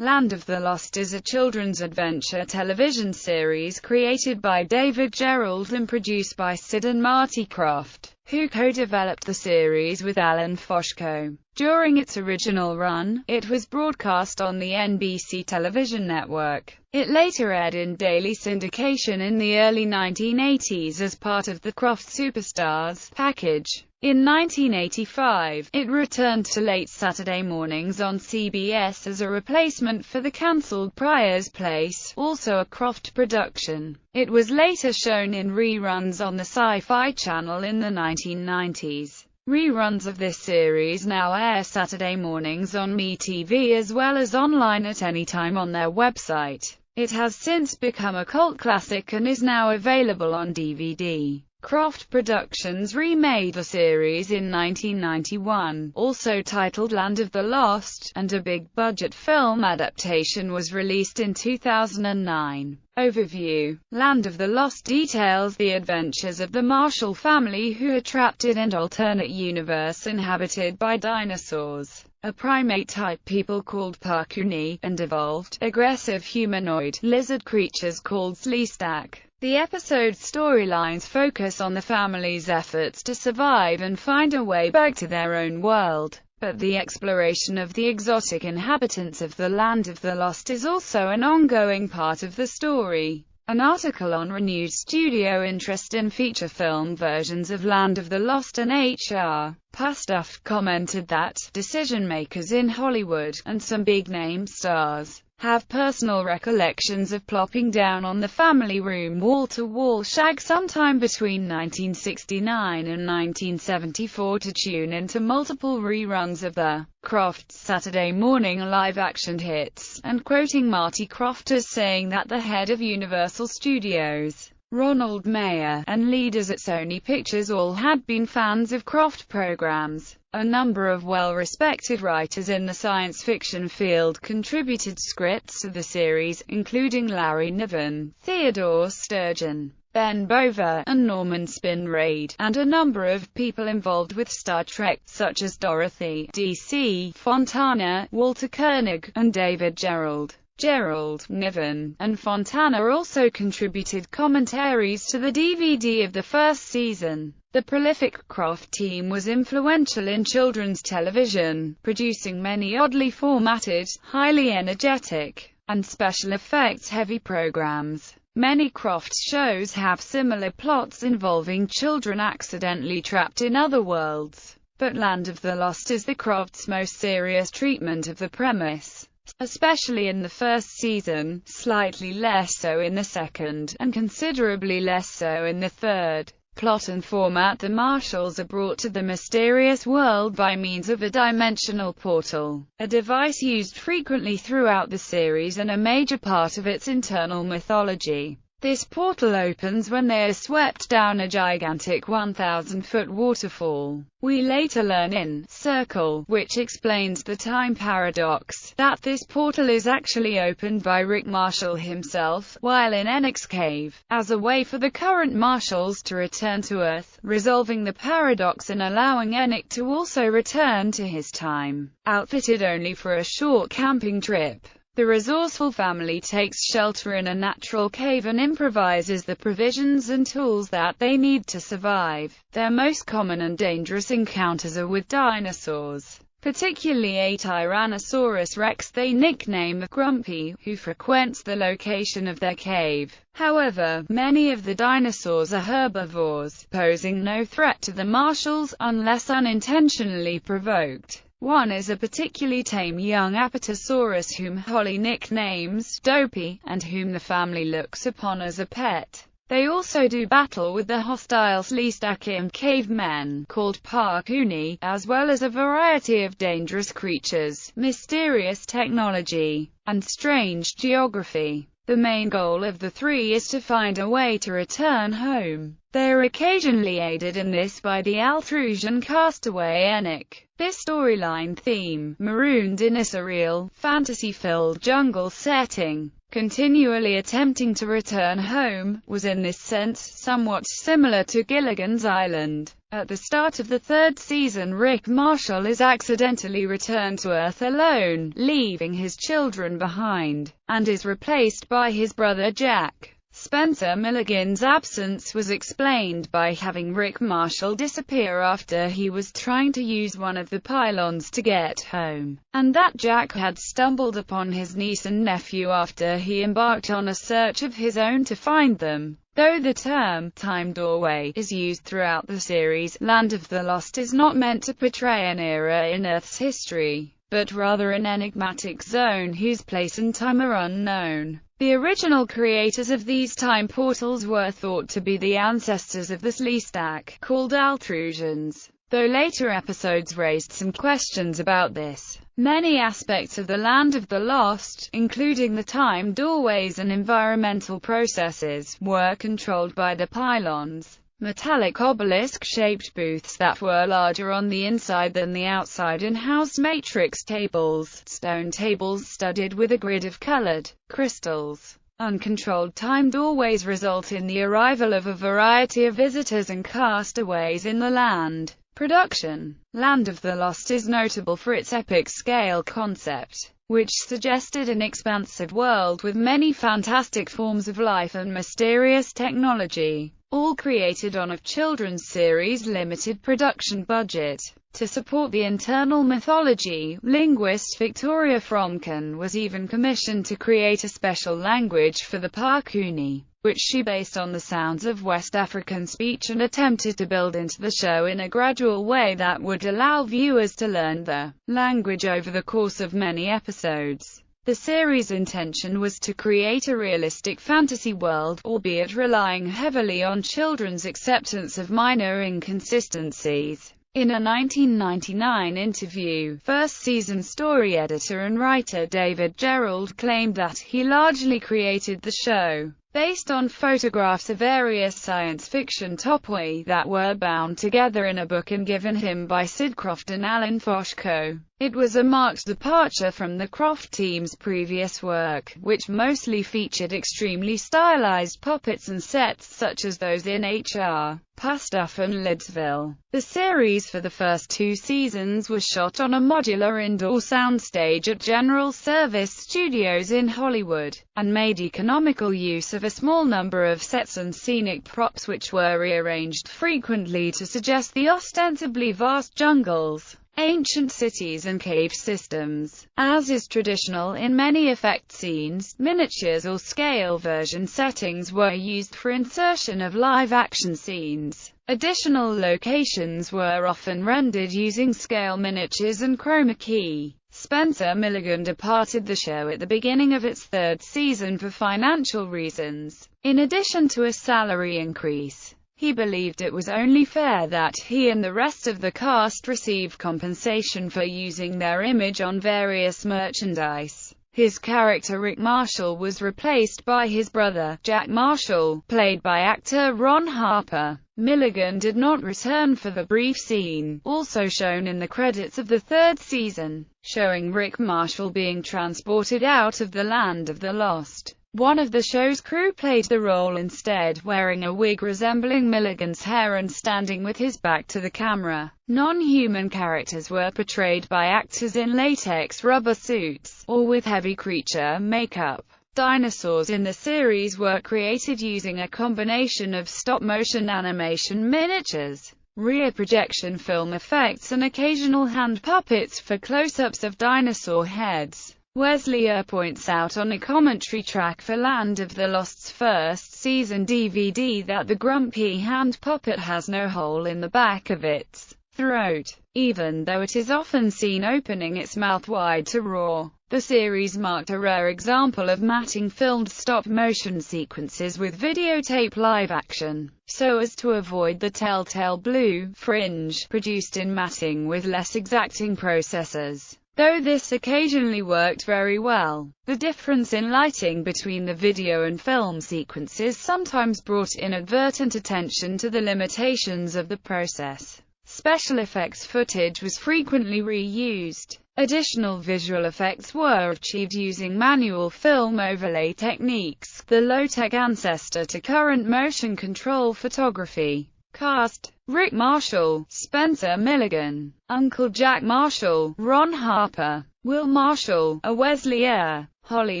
Land of the Lost is a children's adventure television series created by David Gerrold and produced by Sid and Marty Krofft, who co-developed the series with Alan Foshko. During its original run, it was broadcast on the NBC television network. It later aired in daily syndication in the early 1980s as part of the Krofft Superstars package. In 1985, it returned to late Saturday mornings on CBS as a replacement for the cancelled Pryor's Place, also a Krofft production. It was later shown in reruns on the Sci-Fi Channel in the 1990s. Reruns of this series now air Saturday mornings on MeTV as well as online at any time on their website. It has since become a cult classic and is now available on DVD. Krofft Productions remade the series in 1991, also titled Land of the Lost, and a big-budget film adaptation was released in 2009. Overview: Land of the Lost details the adventures of the Marshall family who are trapped in an alternate universe inhabited by dinosaurs, a primate-type people called Parkuni, and evolved, aggressive humanoid, lizard creatures called Sleestak. The episode's storylines focus on the family's efforts to survive and find a way back to their own world, but the exploration of the exotic inhabitants of the Land of the Lost is also an ongoing part of the story. An article on renewed studio interest in feature film versions of Land of the Lost and H.R. Pastuff commented that decision-makers in Hollywood, and some big-name stars, have personal recollections of plopping down on the family room wall-to-wall shag sometime between 1969 and 1974 to tune into multiple reruns of the Krofft Saturday morning live-action hits, and quoting Marty Krofft as saying that the head of Universal Studios, Ronald Mayer, and leaders at Sony Pictures all had been fans of Krofft programs. A number of well-respected writers in the science fiction field contributed scripts to the series, including Larry Niven, Theodore Sturgeon, Ben Bova, and Norman Spinrad, and a number of people involved with Star Trek, such as Dorothy D.C. Fontana, Walter Koenig, and David Gerrold. Gerrold, Niven, and Fontana also contributed commentaries to the DVD of the first season. The prolific Krofft team was influential in children's television, producing many oddly formatted, highly energetic, and special effects-heavy programs. Many Krofft shows have similar plots involving children accidentally trapped in other worlds, but Land of the Lost is the Kroffts' most serious treatment of the premise, especially in the first season, slightly less so in the second, and considerably less so in the third. Plot and format: the Marshalls are brought to the mysterious world by means of a dimensional portal, a device used frequently throughout the series and a major part of its internal mythology. This portal opens when they are swept down a gigantic 1,000-foot waterfall. We later learn in Circle, which explains the time paradox, that this portal is actually opened by Rick Marshall himself, while in Enoch's cave, as a way for the current Marshalls to return to Earth, resolving the paradox and allowing Enoch to also return to his time, outfitted only for a short camping trip. The resourceful family takes shelter in a natural cave and improvises the provisions and tools that they need to survive. Their most common and dangerous encounters are with dinosaurs, particularly a Tyrannosaurus rex they nickname Grumpy, who frequents the location of their cave. However, many of the dinosaurs are herbivores, posing no threat to the Marshalls, unless unintentionally provoked. One is a particularly tame young Apatosaurus whom Holly nicknames Dopey, and whom the family looks upon as a pet. They also do battle with the hostile Sleestakim cavemen, called Parkuni, as well as a variety of dangerous creatures, mysterious technology, and strange geography. The main goal of the three is to find a way to return home. They are occasionally aided in this by the Altrusian castaway Enoch. This storyline theme, marooned in a surreal, fantasy-filled jungle setting, continually attempting to return home, was in this sense somewhat similar to Gilligan's Island. At the start of the third season, Rick Marshall is accidentally returned to Earth alone, leaving his children behind, and is replaced by his brother Jack. Spencer Milligan's absence was explained by having Rick Marshall disappear after he was trying to use one of the pylons to get home, and that Jack had stumbled upon his niece and nephew after he embarked on a search of his own to find them. Though the term "time doorway" is used throughout the series, Land of the Lost is not meant to portray an era in Earth's history, but rather an enigmatic zone whose place and time are unknown. The original creators of these time portals were thought to be the ancestors of the Sleestak, called Altrusians, though later episodes raised some questions about this. Many aspects of the Land of the Lost, including the time doorways and environmental processes, were controlled by the pylons, metallic obelisk-shaped booths that were larger on the inside than the outside, and housed matrix tables, stone tables studded with a grid of colored crystals. Uncontrolled time doorways result in the arrival of a variety of visitors and castaways in the land. Production. Land of the Lost is notable for its epic-scale concept, which suggested an expansive world with many fantastic forms of life and mysterious technology, all created on a children's series limited production budget. To support the internal mythology, linguist Victoria Fromkin was even commissioned to create a special language for the Pakuni, which she based on the sounds of West African speech and attempted to build into the show in a gradual way that would allow viewers to learn the language over the course of many episodes. The series' intention was to create a realistic fantasy world, albeit relying heavily on children's acceptance of minor inconsistencies. In a 1999 interview, first-season story editor and writer David Gerrold claimed that he largely created the show based on photographs of various science fiction topics that were bound together in a book and given him by Sid Croft and Alan Foshko. It was a marked departure from the Croft team's previous work, which mostly featured extremely stylized puppets and sets such as those in H.R. Pustuff and Lidsville. The series for the first 2 seasons was shot on a modular indoor soundstage at General Service Studios in Hollywood, and made economical use of a small number of sets and scenic props which were rearranged frequently to suggest the ostensibly vast jungles, ancient cities and cave systems. As is traditional in many effect scenes, miniatures or scale version settings were used for insertion of live-action scenes. Additional locations were often rendered using scale miniatures and chroma key. Spencer Milligan departed the show at the beginning of its 3rd season for financial reasons. In addition to a salary increase, he believed it was only fair that he and the rest of the cast receive compensation for using their image on various merchandise. His character Rick Marshall was replaced by his brother, Jack Marshall, played by actor Ron Harper. Milligan did not return for the brief scene, also shown in the credits of the 3rd season, showing Rick Marshall being transported out of the Land of the Lost. One of the show's crew played the role instead, wearing a wig resembling Milligan's hair and standing with his back to the camera. Non-human characters were portrayed by actors in latex rubber suits, or with heavy creature makeup. Dinosaurs in the series were created using a combination of stop-motion animation miniatures, rear projection film effects and occasional hand puppets for close-ups of dinosaur heads. Wesley points out on a commentary track for Land of the Lost's first season DVD that the grumpy hand puppet has no hole in the back of its throat, even though it is often seen opening its mouth wide to roar. The series marked a rare example of matting filmed stop-motion sequences with videotape live action, so as to avoid the telltale blue fringe produced in matting with less exacting processors. Though this occasionally worked very well, the difference in lighting between the video and film sequences sometimes brought inadvertent attention to the limitations of the process. Special effects footage was frequently reused. Additional visual effects were achieved using manual film overlay techniques, the low-tech ancestor to current motion control photography. Cast. Rick Marshall, Spencer Milligan, Uncle Jack Marshall, Ron Harper, Will Marshall, a Wesley Eyre, Holly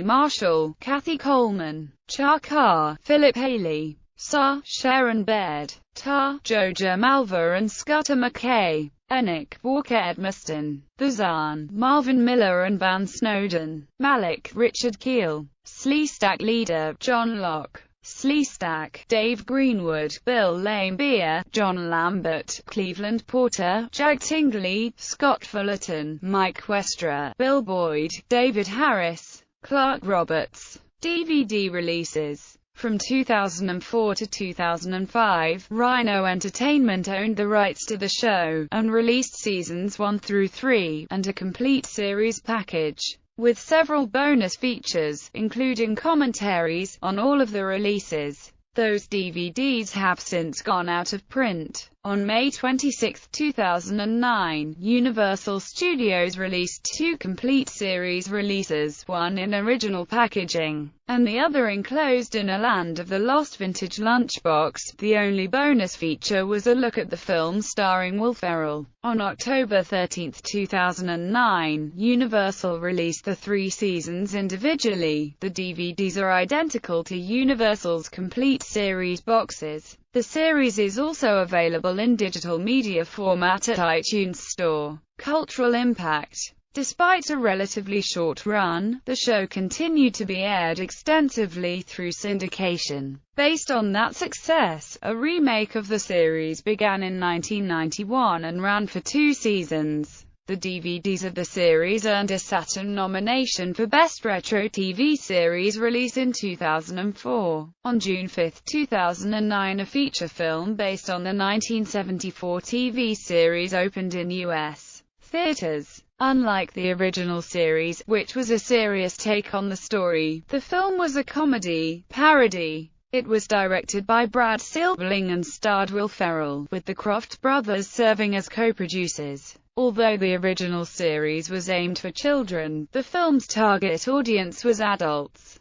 Marshall, Kathy Coleman, Char Carr, Philip Haley, Sa, Sharon Baird, Tar, Joja Malva and Scutta McKay, Enoch Walker Edmiston, The Zahn, Marvin Miller and Van Snowden, Malik, Richard Keel, Sleestack leader, John Locke, Sleestack, Dave Greenwood, Bill Laimbeer, John Lambert, Cleveland Porter, Jag Tingley, Scott Fullerton, Mike Westra, Bill Boyd, David Harris, Clark Roberts. DVD releases. From 2004 to 2005, Rhino Entertainment owned the rights to the show, and released seasons 1 through 3, and a complete series package, with several bonus features, including commentaries, on all of the releases. Those DVDs have since gone out of print. On May 26, 2009, Universal Studios released 2 complete series releases, one in original packaging, and the other enclosed in a Land of the Lost vintage lunchbox. The only bonus feature was a look at the film starring Will Ferrell. On October 13, 2009, Universal released the 3 seasons individually. The DVDs are identical to Universal's complete series boxes. The series is also available in digital media format at iTunes Store. Cultural impact. Despite a relatively short run, the show continued to be aired extensively through syndication. Based on that success, a remake of the series began in 1991 and ran for 2 seasons. The DVDs of the series earned a Saturn nomination for Best Retro TV Series release in 2004. On June 5, 2009, a feature film based on the 1974 TV series opened in U.S. theaters. Unlike the original series, which was a serious take on the story, the film was a comedy parody. It was directed by Brad Silberling and starred Will Ferrell, with the Croft brothers serving as co-producers. Although the original series was aimed for children, the film's target audience was adults.